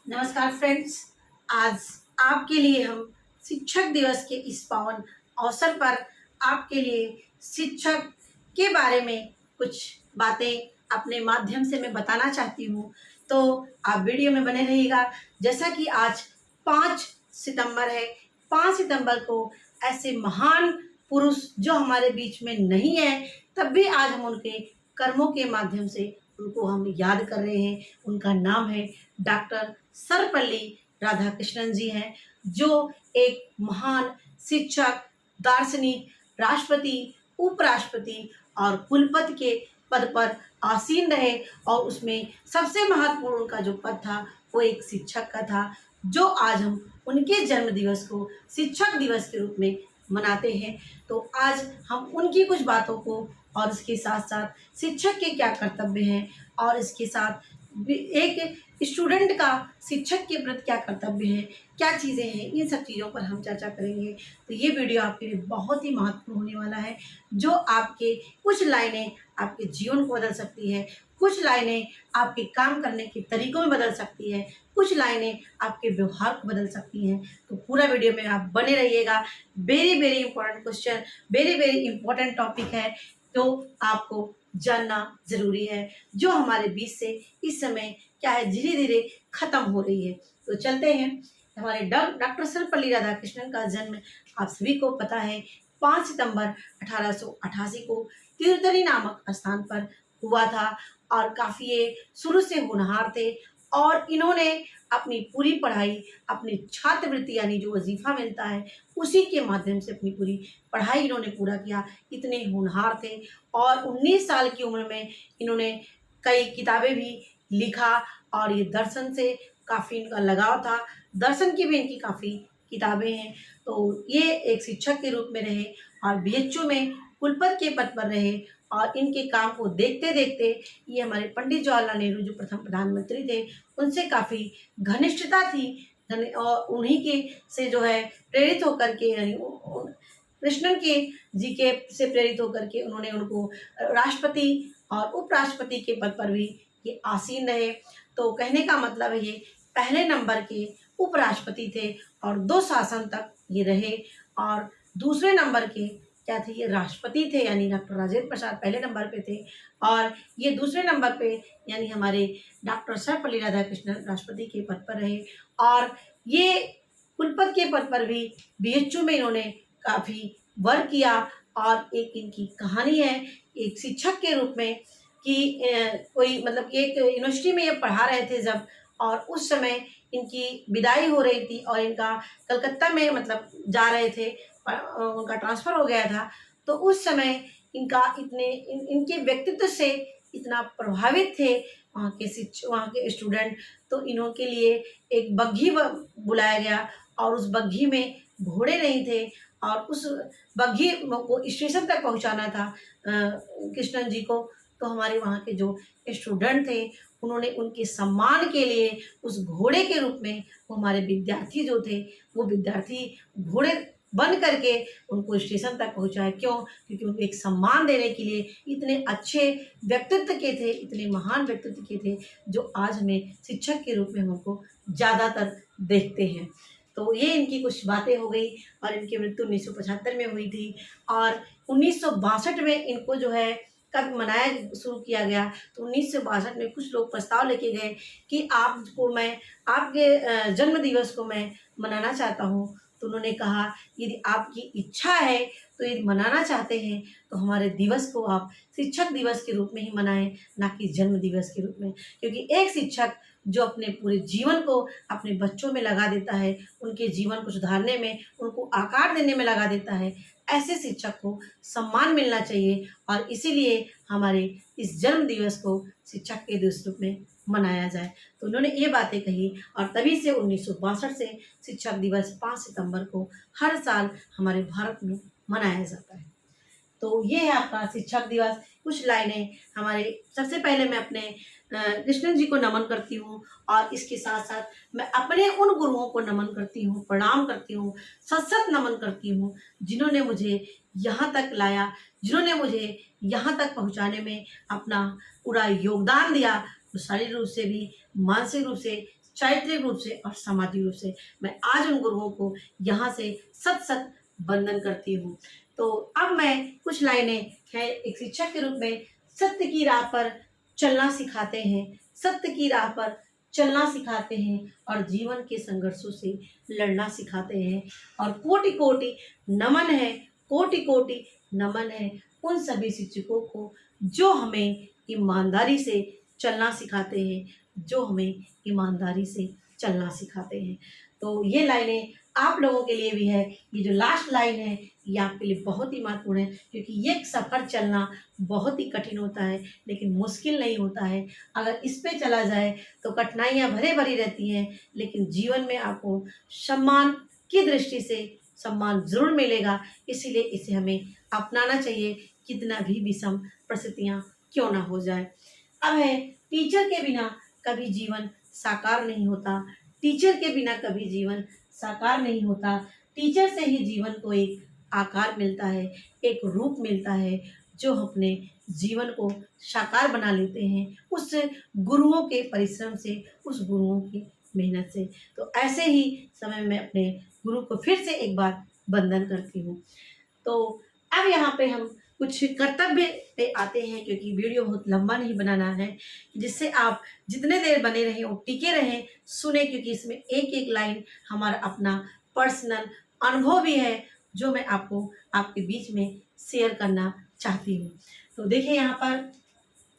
नमस्कार फ्रेंड्स। आज आपके लिए हम शिक्षक दिवस के इस पावन अवसर पर आपके लिए शिक्षक के बारे में कुछ बातें अपने माध्यम से मैं बताना चाहती हूँ। तो आप वीडियो में बने रहिएगा। जैसा कि आज 5 सितंबर है। 5 सितंबर को ऐसे महान पुरुष जो हमारे बीच में नहीं है, तब भी आज हम उनके कर्मों के माध्यम से उनको हम याद कर रहे हैं। उनका नाम है डॉक्टर सर्वपल्ली राधाकृष्णन जी हैं, जो एक महान शिक्षक, दार्शनिक, राष्ट्रपति, उपराष्ट्रपति और कुलपति के पद पर आसीन रहे। और उसमें सबसे महत्वपूर्ण उनका जो पद था वो एक शिक्षक का था, जो आज हम उनके जन्म दिवस को शिक्षक दिवस के रूप में मनाते हैं। तो आज हम उनकी कुछ बातों को और इसके साथ साथ शिक्षक के क्या कर्तव्य हैं और इसके साथ एक स्टूडेंट का शिक्षक के प्रति क्या कर्तव्य है, क्या चीज़ें हैं, इन सब चीज़ों पर हम चर्चा करेंगे। तो ये वीडियो आपके लिए बहुत ही महत्वपूर्ण होने वाला है, जो आपके कुछ लाइनें आपके जीवन को बदल सकती है, कुछ लाइनें आपके काम करने के तरीकों में बदल सकती है, कुछ लाइनें आपके व्यवहार को बदल सकती हैं। तो पूरा वीडियो में आप बने रहिएगा। Very very important question, very very important topic है, तो आपको जानना ज़रूरी है, जो हमारे बीच से इस समय क्या है धीरे धीरे खत्म हो रही है। तो चलते हैं। हमारे डॉक्टर सर्वपल्ली राधाकृष्णन का जन्म आप सभी को पता है 5 सितंबर 1888 को तिरुतनी नामक स्थान पर हुआ था। और काफ़ी ये शुरू से होनहार थे और इन्होंने अपनी पूरी पढ़ाई अपनी छात्रवृत्ति यानी जो वजीफ़ा मिलता है उसी के माध्यम से अपनी पूरी पढ़ाई इन्होंने पूरा किया। इतने होनहार थे और 19 साल की उम्र में इन्होंने कई किताबें भी लिखा और ये दर्शन से काफ़ी इनका लगाव था। दर्शन की भी इनकी काफ़ी किताबें हैं। तो ये एक शिक्षक के रूप में रहे और बीएचयू में कुलपति के पद पर रहे। और इनके काम को देखते देखते ये हमारे पंडित जवाहरलाल नेहरू जो प्रथम प्रधानमंत्री थे उनसे काफ़ी घनिष्ठता थी। और उन्हीं के से जो है प्रेरित होकर के यानी कृष्णन के जी के से प्रेरित होकर के उन्होंने उनको राष्ट्रपति और उपराष्ट्रपति के पद पर भी ये आसीन रहे। तो कहने का मतलब है ये पहले नंबर के उपराष्ट्रपति थे और 2 शासन तक ये रहे। और दूसरे नंबर के क्या थे, ये राष्ट्रपति थे, यानी डॉक्टर राजेंद्र प्रसाद पहले नंबर पे थे और ये दूसरे नंबर पे यानी हमारे डॉक्टर सर्वपल्ली राधाकृष्णन राष्ट्रपति के पद पर रहे। और ये कुलपति के पद पर भी बीएचयू में इन्होंने काफ़ी वर्क किया। और एक इनकी कहानी है एक शिक्षक के रूप में कि कोई मतलब कि एक यूनिवर्सिटी में ये पढ़ा रहे थे जब, और उस समय इनकी विदाई हो रही थी और इनका कलकत्ता में मतलब जा रहे थे, उनका ट्रांसफ़र हो गया था। तो उस समय इनका इनके व्यक्तित्व से इतना प्रभावित थे वहाँ के स्टूडेंट, तो इन्हों के लिए एक बग्घी बुलाया गया और उस बग्घी में घोड़े नहीं थे और उस बग्घी को स्टेशन तक पहुँचाना था कृष्णन जी को। तो हमारे वहाँ के जो स्टूडेंट थे उन्होंने उनके सम्मान के लिए उस घोड़े के रूप में वो हमारे विद्यार्थी जो थे वो विद्यार्थी घोड़े बन करके उनको स्टेशन तक पहुँचाए। क्यों? क्योंकि उनको एक सम्मान देने के लिए इतने अच्छे व्यक्तित्व के थे, इतने महान व्यक्तित्व के थे, जो आज हमें शिक्षक के रूप में हम उनको ज़्यादातर देखते हैं। तो ये इनकी कुछ बातें हो गई। और इनकी मृत्यु 1975 में हुई थी और 1962 में इनको जो है कब मनाया शुरू किया गया। तो 1962 में कुछ लोग प्रस्ताव लेके गए कि आपको मैं आपके जन्म दिवस को मैं मनाना चाहता हूँ। तो उन्होंने कहा यदि आपकी इच्छा है तो यदि मनाना चाहते हैं तो हमारे दिवस को आप शिक्षक दिवस के रूप में ही मनाएं, ना कि जन्म दिवस के रूप में। क्योंकि एक शिक्षक जो अपने पूरे जीवन को अपने बच्चों में लगा देता है, उनके जीवन को सुधारने में, उनको आकार देने में लगा देता है, ऐसे शिक्षक को सम्मान मिलना चाहिए। और इसीलिए हमारे इस जन्म दिवस को शिक्षक के दिवस रूप में मनाया जाए। तो उन्होंने ये बातें कही और तभी से 1962 से शिक्षक दिवस 5 सितंबर को हर साल हमारे भारत में मनाया जाता है। तो ये है आपका शिक्षक दिवस। कुछ लाइनें हमारे सबसे पहले मैं अपने कृष्णन जी को नमन करती हूँ और इसके साथ साथ मैं अपने उन गुरुओं को नमन करती हूँ, प्रणाम करती हूँ, सत नमन करती हूँ, जिन्होंने मुझे यहाँ तक लाया, जिन्होंने मुझे यहाँ तक पहुँचाने में अपना पूरा योगदान दिया, तो शारीरिक रूप से भी, मानसिक रूप से, चारित्रिक रूप से और सामाजिक रूप से। मैं आज उन गुरुओं को यहाँ से सत सत वंदन करती हूँ। तो अब मैं कुछ लाइनें हैं एक शिक्षक के रूप में। सत्य की राह पर चलना सिखाते हैं, सत्य की राह पर चलना सिखाते हैं और जीवन के संघर्षों से लड़ना सिखाते हैं। और कोटि कोटि नमन है, कोटि कोटि नमन है उन सभी शिक्षकों को जो हमें ईमानदारी से चलना सिखाते हैं, जो हमें ईमानदारी से चलना सिखाते हैं। तो ये लाइनें आप लोगों के लिए भी है। ये जो लास्ट लाइन है ये आपके लिए बहुत ही महत्वपूर्ण है, क्योंकि ये सफ़र चलना बहुत ही कठिन होता है लेकिन मुश्किल नहीं होता है। अगर इस पे चला जाए तो कठिनाइयाँ भरे भरी रहती हैं, लेकिन जीवन में आपको सम्मान की दृष्टि से सम्मान ज़रूर मिलेगा। इसीलिए इसे हमें अपनाना चाहिए, कितना भी विषम परिस्थितियाँ क्यों ना हो जाए। अब है, टीचर के बिना कभी जीवन साकार नहीं होता, टीचर के बिना कभी जीवन साकार नहीं होता। टीचर से ही जीवन को एक आकार मिलता है, एक रूप मिलता है, जो अपने जीवन को साकार बना लेते हैं उस गुरुओं के परिश्रम से, उस गुरुओं की मेहनत से। तो ऐसे ही समय में अपने गुरु को फिर से एक बार वंदन करती हूँ। तो अब यहाँ पे हम कुछ कर्तव्य पे आते हैं, क्योंकि वीडियो बहुत लंबा नहीं बनाना है, जिससे आप जितने देर बने रहें और टिके रहें, सुने, क्योंकि इसमें एक एक लाइन हमारा अपना पर्सनल अनुभव भी है जो मैं आपको आपके बीच में शेयर करना चाहती हूँ। तो देखिए यहाँ पर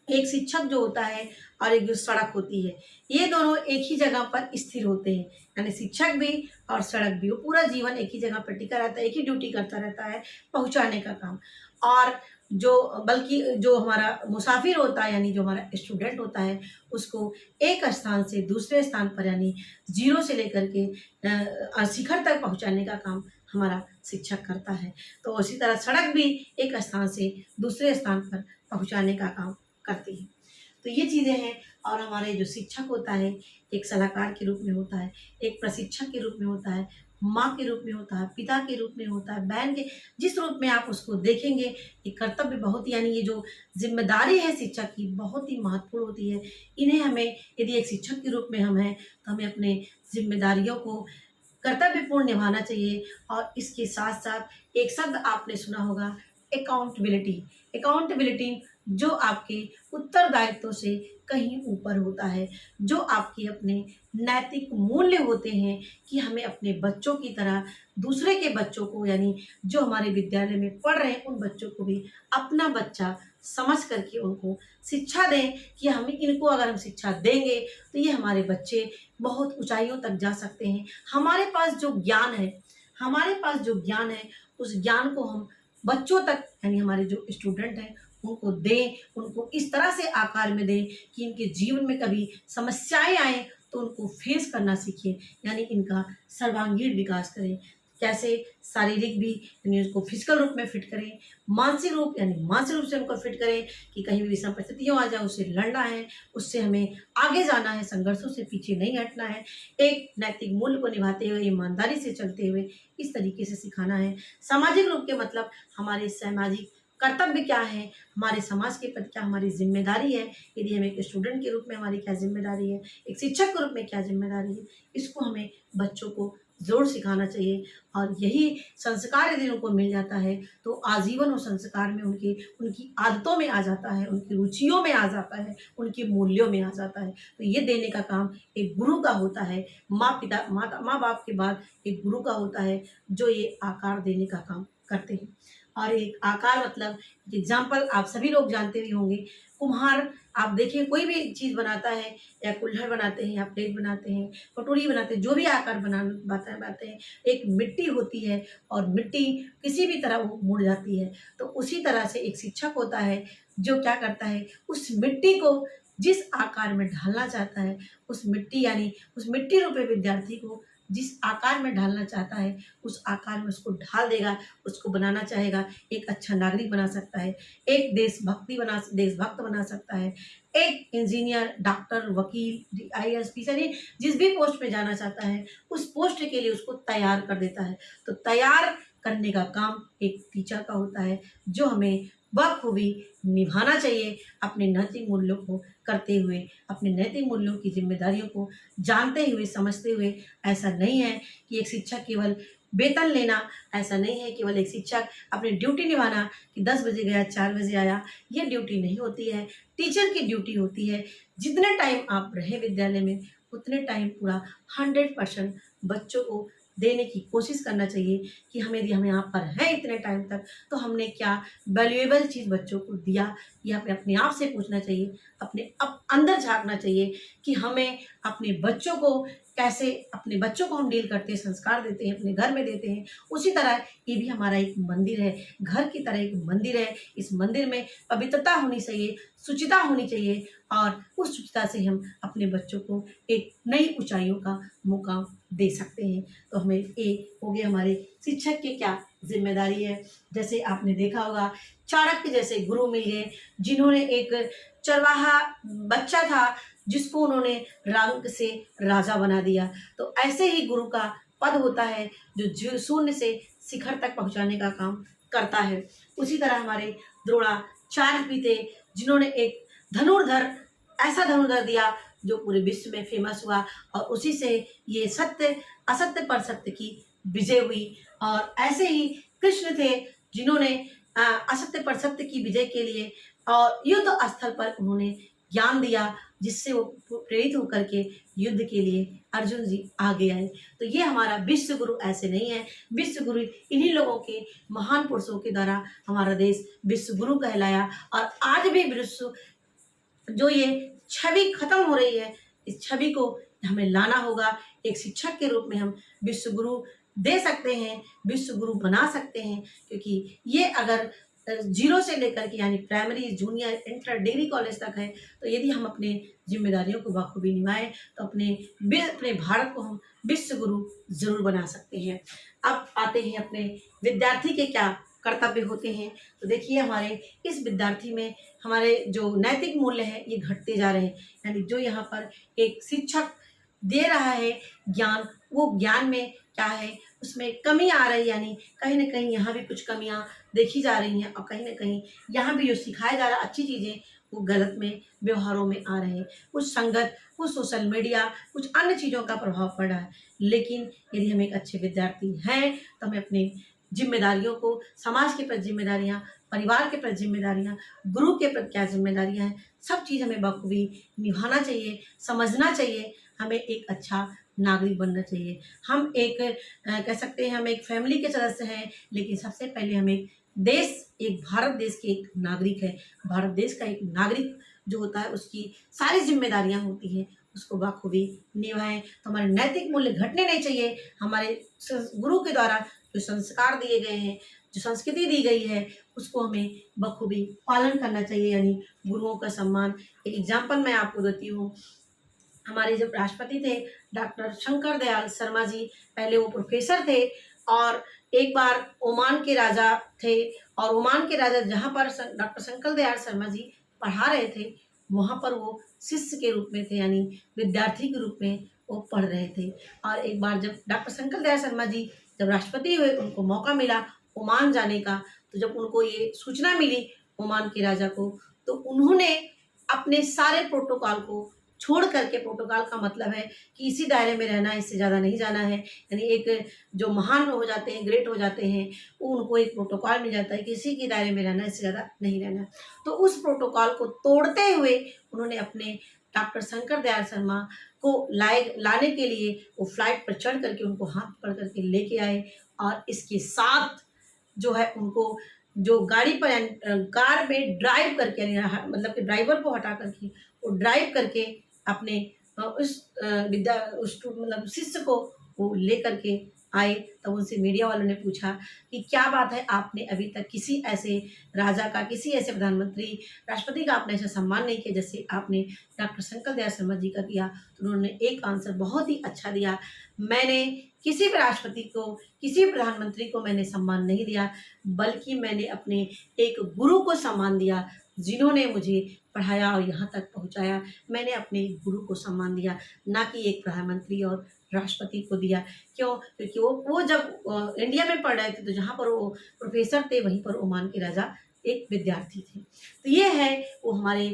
एक शिक्षक जो होता है और एक जो सड़क होती है, ये दोनों एक ही जगह पर स्थिर होते हैं। यानी शिक्षक भी और सड़क भी, वो पूरा जीवन एक ही जगह पर टिका रहता है, एक ही ड्यूटी करता रहता है, पहुंचाने का काम। और जो बल्कि जो हमारा मुसाफिर होता है, यानी जो हमारा स्टूडेंट होता है, उसको एक स्थान से दूसरे स्थान पर, यानी जीरो से लेकर के शिखर तक पहुंचाने का काम हमारा शिक्षक करता है। तो उसी तरह सड़क भी एक स्थान से दूसरे स्थान पर पहुंचाने का काम करती है। तो ये चीज़ें हैं। और हमारे जो शिक्षक होता है, एक सलाहकार के रूप में होता है, एक प्रशिक्षक के रूप में होता है, माँ के रूप में होता है, पिता के रूप में होता है, बहन के, जिस रूप में आप उसको देखेंगे। ये कर्तव्य बहुत, यानी ये जो जिम्मेदारी है शिक्षक की, बहुत ही महत्वपूर्ण होती है। इन्हें हमें, यदि एक शिक्षक के रूप में हम हैं, तो हमें अपने जिम्मेदारियों को कर्तव्यपूर्ण निभाना चाहिए। और इसके साथ साथ एक शब्द आपने सुना होगा, अकाउंटेबिलिटी। अकाउंटेबिलिटी जो आपके उत्तरदायित्व से कहीं ऊपर होता है, जो आपके अपने नैतिक मूल्य होते हैं कि हमें अपने बच्चों की तरह दूसरे के बच्चों को, यानी जो हमारे विद्यालय में पढ़ रहे हैं उन बच्चों को भी अपना बच्चा समझ करके उनको शिक्षा दें कि हम इनको अगर हम शिक्षा देंगे तो ये हमारे बच्चे बहुत ऊंचाइयों तक जा सकते हैं। हमारे पास जो ज्ञान है, हमारे पास जो ज्ञान है, उस ज्ञान को हम बच्चों तक, यानी हमारे जो स्टूडेंट हैं उनको दें, उनको इस तरह से आकार में दें कि इनके जीवन में कभी समस्याएं आए तो उनको फेस करना सीखें, यानी इनका सर्वांगीण विकास करें। कैसे? शारीरिक भी, यानी उसको फिजिकल रूप में फिट करें, मानसिक रूप, यानी मानसिक रूप से उनको फिट करें कि कहीं भी विषम परिस्थितियाँ आ जाए उससे लड़ना है, उससे हमें आगे जाना है, संघर्षों से पीछे नहीं हटना है, एक नैतिक मूल्य को निभाते हुए, ईमानदारी से चलते हुए इस तरीके से सिखाना है। सामाजिक रूप के मतलब हमारे सामाजिक कर्तव्य क्या है, हमारे समाज के प्रति क्या हमारी जिम्मेदारी है, यदि हम एक स्टूडेंट के रूप में हमारी क्या जिम्मेदारी है, एक शिक्षक के रूप में क्या जिम्मेदारी है, इसको हमें बच्चों को ज़रूर सिखाना चाहिए। और यही संस्कार यदि उनको मिल जाता है तो आजीवन वो संस्कार में उनकी आदतों में आ जाता है, उनकी रुचियों में आ जाता है, उनके मूल्यों में आ जाता है। तो ये देने का काम एक गुरु का होता है। माँ बाप के बाद एक गुरु का होता है जो ये आकार देने का काम करते हैं। और एक आकार मतलब एग्जाम्पल आप सभी लोग जानते भी होंगे, कुम्हार, आप देखिए कोई भी चीज़ बनाता है, या कुल्हड़ बनाते हैं, या प्लेट बनाते हैं, कटोरी बनाते हैं, जो भी आकार बनाते हैं, एक मिट्टी होती है और मिट्टी किसी भी तरह वो मुड़ जाती है। तो उसी तरह से एक शिक्षक होता है जो क्या करता है, उस मिट्टी को जिस आकार में ढालना चाहता है, उस मिट्टी, यानी उस मिट्टी रूपी विद्यार्थी को जिस आकार में ढालना चाहता है उस आकार में उसको ढाल देगा, उसको बनाना चाहेगा, एक अच्छा नागरिक बना सकता है, एक देशभक्त बना सकता है, एक इंजीनियर, डॉक्टर, वकील, IAS, यानी जिस भी पोस्ट पे जाना चाहता है उस पोस्ट के लिए उसको तैयार कर देता है। तो तैयार करने का काम एक टीचर का होता है, जो हमें बखूबी निभाना चाहिए, अपने नैतिक मूल्यों को करते हुए, अपने नैतिक मूल्यों की जिम्मेदारियों को जानते हुए, समझते हुए। ऐसा नहीं है कि एक शिक्षक केवल वेतन लेना, ऐसा नहीं है केवल एक शिक्षक अपनी ड्यूटी निभाना कि 10 बजे गया 4 बजे आया, ये ड्यूटी नहीं होती है। टीचर की ड्यूटी होती है, जितने टाइम आप रहे विद्यालय में उतने टाइम पूरा 100% बच्चों को देने की कोशिश करना चाहिए कि हमें यदि हम यहाँ पर हैं इतने टाइम तक, तो हमने क्या वैल्यूएबल चीज़ बच्चों को दिया। ये हमें अपने आप से पूछना चाहिए, अपने अंदर झांकना चाहिए कि हमें अपने बच्चों को कैसे, अपने बच्चों को हम डील करते हैं, संस्कार देते हैं, अपने घर में देते हैं। उसी तरह ये भी हमारा एक मंदिर है, घर की तरह एक मंदिर है। इस मंदिर में पवित्रता होनी चाहिए, शुचिता होनी चाहिए, और उस शुचिता से हम अपने बच्चों को एक नई ऊंचाइयों का मुकाम दे सकते हैं। तो हमें ये हो गए हमारे शिक्षक की क्या जिम्मेदारी है। जैसे आपने देखा होगा, चाणक्य जैसे गुरु मिल गए, जिन्होंने एक चरवाहा बच्चा था जिसको उन्होंने रंग से राजा बना दिया। तो ऐसे ही गुरु का पद होता है जो शून्य से शिखर तक पहुंचाने का काम करता है। उसी तरह हमारे द्रोणाचार्य भी थे, जिन्होंने एक धनुर्धर, ऐसा धनुर्धर दिया जो पूरे विश्व में फेमस हुआ, और उसी से ये सत्य असत्य पर सत्य की विजय हुई। और ऐसे ही कृष्ण थे, जिन्होंने असत्य पर सत्य की विजय के लिए और युद्ध स्थल पर उन्होंने ज्ञान दिया, जिससे वो प्रेरित होकर के युद्ध के लिए अर्जुन जी आगे आए। तो ये हमारा विश्व गुरु ऐसे नहीं है, विश्व गुरु इन्हीं लोगों के, महान पुरुषों के द्वारा हमारा देश विश्व गुरु कहलाया। और आज भी विश्व जो ये छवि खत्म हो रही है, इस छवि को हमें लाना होगा। एक शिक्षक के रूप में हम विश्व गुरु दे सकते हैं, विश्व गुरु बना सकते हैं, क्योंकि ये अगर जीरो से लेकर के यानी primary, junior, inter, degree college तक है, तो यदि हम अपने जिम्मेदारियों को बखूबी निभाएं तो अपने भारत को हम विश्व गुरु जरूर बना सकते हैं। अब आते हैं अपने विद्यार्थी के क्या कर्तव्य होते हैं। तो देखिए, हमारे इस विद्यार्थी में हमारे जो नैतिक मूल्य हैं ये घटते जा रहे हैं। यानी जो यहाँ पर एक शिक्षक दे रहा है ज्ञान, वो ज्ञान में क्या है, उसमें कमी आ रही है। यानी कहीं ना कहीं यहाँ भी कुछ कमियाँ देखी जा रही हैं, और कहीं ना कहीं यहाँ भी जो सिखाया जा रहा है अच्छी चीज़ें, वो गलत में, व्यवहारों में आ रहे हैं। कुछ संगत, कुछ सोशल मीडिया, कुछ अन्य चीज़ों का प्रभाव पड़ रहा है। लेकिन यदि हम एक अच्छे विद्यार्थी हैं तो हमें अपने जिम्मेदारियों को, समाज के प्रति जिम्मेदारियाँ, परिवार के प्रति जिम्मेदारियाँ, गुरु के प्रति क्या जिम्मेदारियाँ हैं, सब चीज़ हमें बखूबी निभाना चाहिए, समझना चाहिए। हमें एक अच्छा नागरिक बनना चाहिए। हम एक कह सकते हैं हम एक फैमिली के सदस्य हैं, लेकिन सबसे पहले हम एक एक भारत देश के एक नागरिक है। भारत देश का एक नागरिक जो होता है, उसकी सारी जिम्मेदारियां होती हैं, उसको बखूबी निभाएं। तो हमारे नैतिक मूल्य घटने नहीं चाहिए। हमारे गुरु के द्वारा जो संस्कार दिए गए हैं, जो संस्कृति दी गई है, उसको हमें बखूबी पालन करना चाहिए, यानी गुरुओं का सम्मान। एक एग्जाम्पल मैं आपको देती हूँ। हमारे जब राष्ट्रपति थे डॉक्टर शंकर दयाल शर्मा जी, पहले वो प्रोफेसर थे, और एक बार ओमान के राजा थे, और ओमान के राजा जहाँ पर डॉक्टर शंकर दयाल शर्मा जी पढ़ा रहे थे, वहाँ पर वो शिष्य के रूप में थे, यानी विद्यार्थी के रूप में वो पढ़ रहे थे। और एक बार जब डॉक्टर शंकर दयाल शर्मा जी जब राष्ट्रपति हुए, उनको मौका मिला ओमान जाने का, तो जब उनको ये सूचना मिली ओमान के राजा को, तो उन्होंने अपने सारे प्रोटोकॉल को छोड़ करके, प्रोटोकॉल का मतलब है कि इसी दायरे में रहना है, इससे ज़्यादा नहीं जाना है। यानी एक जो महान हो जाते हैं, ग्रेट हो जाते हैं, वो उनको एक प्रोटोकॉल मिल जाता है कि इसी के दायरे में रहना है, इससे ज़्यादा नहीं रहना। तो उस प्रोटोकॉल को तोड़ते हुए उन्होंने अपने डॉक्टर शंकर दयाल शर्मा को लाने के लिए वो फ्लाइट पर चढ़ करके उनको हाथ पकड़ करके लेके आए, और इसके साथ जो है उनको जो गाड़ी पर कार में ड्राइव करके, यानी मतलब कि ड्राइवर को हटा करके वो ड्राइव करके अपने मतलब शिष्य को वो ले करके आए। तब उनसे मीडिया वालों ने पूछा कि क्या बात है, आपने अभी तक किसी ऐसे राजा का, किसी ऐसे प्रधानमंत्री, राष्ट्रपति का आपने ऐसा सम्मान नहीं किया जैसे आपने डॉक्टर शंकर दयाल शर्मा जी का किया। तो उन्होंने एक आंसर बहुत ही अच्छा दिया, मैंने किसी भी राष्ट्रपति को, किसी प्रधानमंत्री को मैंने सम्मान नहीं दिया, बल्कि मैंने अपने एक गुरु को सम्मान दिया, जिन्होंने मुझे पढ़ाया और यहाँ तक पहुँचाया। मैंने अपने गुरु को सम्मान दिया, ना कि एक प्रधानमंत्री और राष्ट्रपति को दिया। क्यों? क्योंकि वो जब इंडिया में पढ़ रहे थे, तो जहाँ पर वो प्रोफेसर थे वहीं पर ओमान के राजा एक विद्यार्थी थे। तो ये है वो हमारे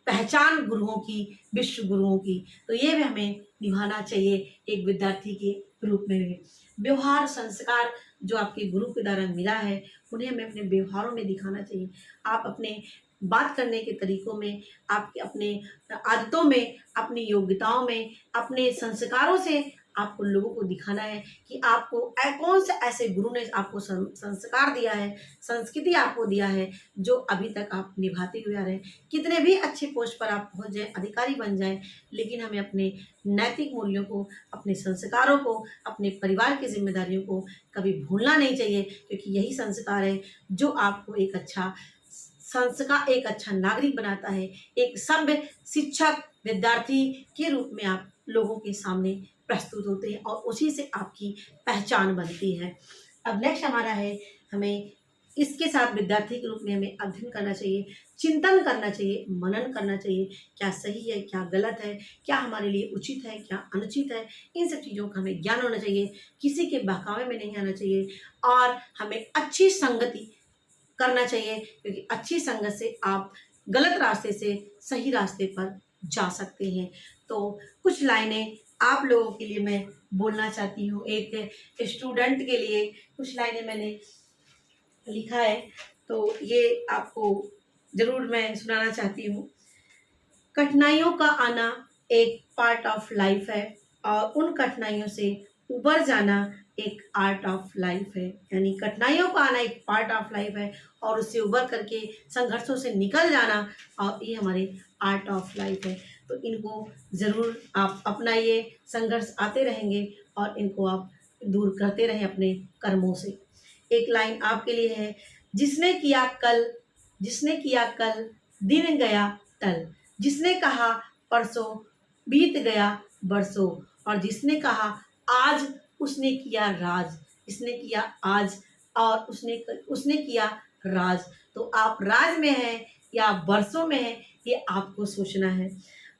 पहचान गुरुओं की, विश्व गुरुओं की। तो ये भी हमें निभाना चाहिए एक विद्यार्थी के रूप में भी। व्यवहार संस्कार जो आपके गुरु के द्वारा मिला है, उन्हें हमें अपने व्यवहारों में दिखाना चाहिए। आप अपने बात करने के तरीकों में, आपके अपने आदतों में, अपनी योग्यताओं में, अपने संस्कारों से आपको लोगों को दिखाना है कि आपको कौन से ऐसे गुरु ने आपको संस्कार दिया है, संस्कृति आपको दिया है, जो अभी तक आप निभाते हुए आ रहे हैं। कितने भी अच्छे पोस्ट पर आप पहुंच जाएं, अधिकारी बन जाएं, लेकिन हमें अपने नैतिक मूल्यों को, अपने संस्कारों को, अपने परिवार की जिम्मेदारियों को कभी भूलना नहीं चाहिए, क्योंकि यही संस्कार है जो आपको एक अच्छा संस्कार, एक अच्छा नागरिक बनाता है। एक सभ्य शिक्षक, विद्यार्थी के रूप में आप लोगों के सामने प्रस्तुत होते हैं और उसी से आपकी पहचान बनती है। अब नेक्स्ट हमारा है, हमें इसके साथ विद्यार्थी के रूप में हमें अध्ययन करना चाहिए, चिंतन करना चाहिए, मनन करना चाहिए, क्या सही है, क्या गलत है, क्या हमारे लिए उचित है, क्या अनुचित है। इन सब चीज़ों का हमें ज्ञान होना चाहिए, किसी के बहकावे में नहीं आना चाहिए और हमें अच्छी संगति करना चाहिए, क्योंकि अच्छी संगत से आप गलत रास्ते से सही रास्ते पर जा सकते हैं। तो कुछ लाइनें आप लोगों के लिए मैं बोलना चाहती हूँ, एक स्टूडेंट के लिए कुछ लाइनें मैंने लिखा है, तो ये आपको ज़रूर मैं सुनाना चाहती हूँ। कठिनाइयों का आना एक पार्ट ऑफ लाइफ है और उन कठिनाइयों से उबर जाना एक आर्ट ऑफ लाइफ है। यानी कठिनाइयों का आना एक पार्ट ऑफ लाइफ है और उससे उबर करके संघर्षों से निकल जाना, और ये हमारे आर्ट ऑफ लाइफ है। तो इनको ज़रूर आप अपनाइए, संघर्ष आते रहेंगे और इनको आप दूर करते रहें अपने कर्मों से। एक लाइन आपके लिए है, जिसने किया कल दिन गया टल, जिसने कहा परसों बीत गया बरसों, और जिसने कहा आज उसने किया राज, इसने किया आज और उसने किया राज। तो आप राज में हैं या बरसों में हैं, ये आपको सोचना है।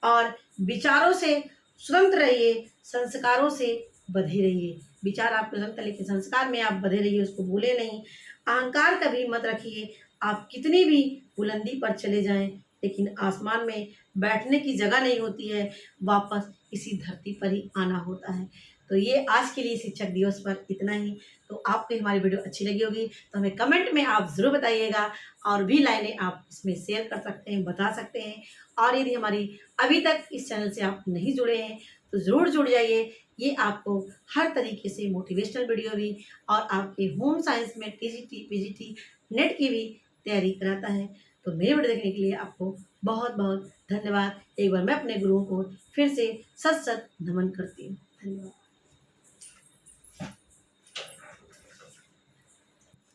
और विचारों से स्वतंत्र रहिए, संस्कारों से बंधे रहिए। विचार आपके स्वतंत्र, लेकिन संस्कार में आप बंधे रहिए, उसको भूले नहीं। अहंकार कभी मत रखिए। आप कितनी भी बुलंदी पर चले जाएं, लेकिन आसमान में बैठने की जगह नहीं होती है, वापस इसी धरती पर ही आना होता है। तो ये आज के लिए शिक्षक दिवस पर इतना ही। तो आपको हमारी वीडियो अच्छी लगी होगी तो हमें कमेंट में आप ज़रूर बताइएगा, और भी लाइनें आप इसमें शेयर कर सकते हैं, बता सकते हैं। और यदि हमारी अभी तक इस चैनल से आप नहीं जुड़े हैं तो ज़रूर जुड़ जाइए। ये आपको हर तरीके से मोटिवेशनल वीडियो भी और आपके होम साइंस में टीजीटी, पीजीटी, नेट की भी तैयारी कराता है। तो मेरे वीडियो देखने के लिए आपको बहुत बहुत धन्यवाद। एक बार मैं अपने गुरुओं को फिर से सत सत नमन करती हूँ। धन्यवाद।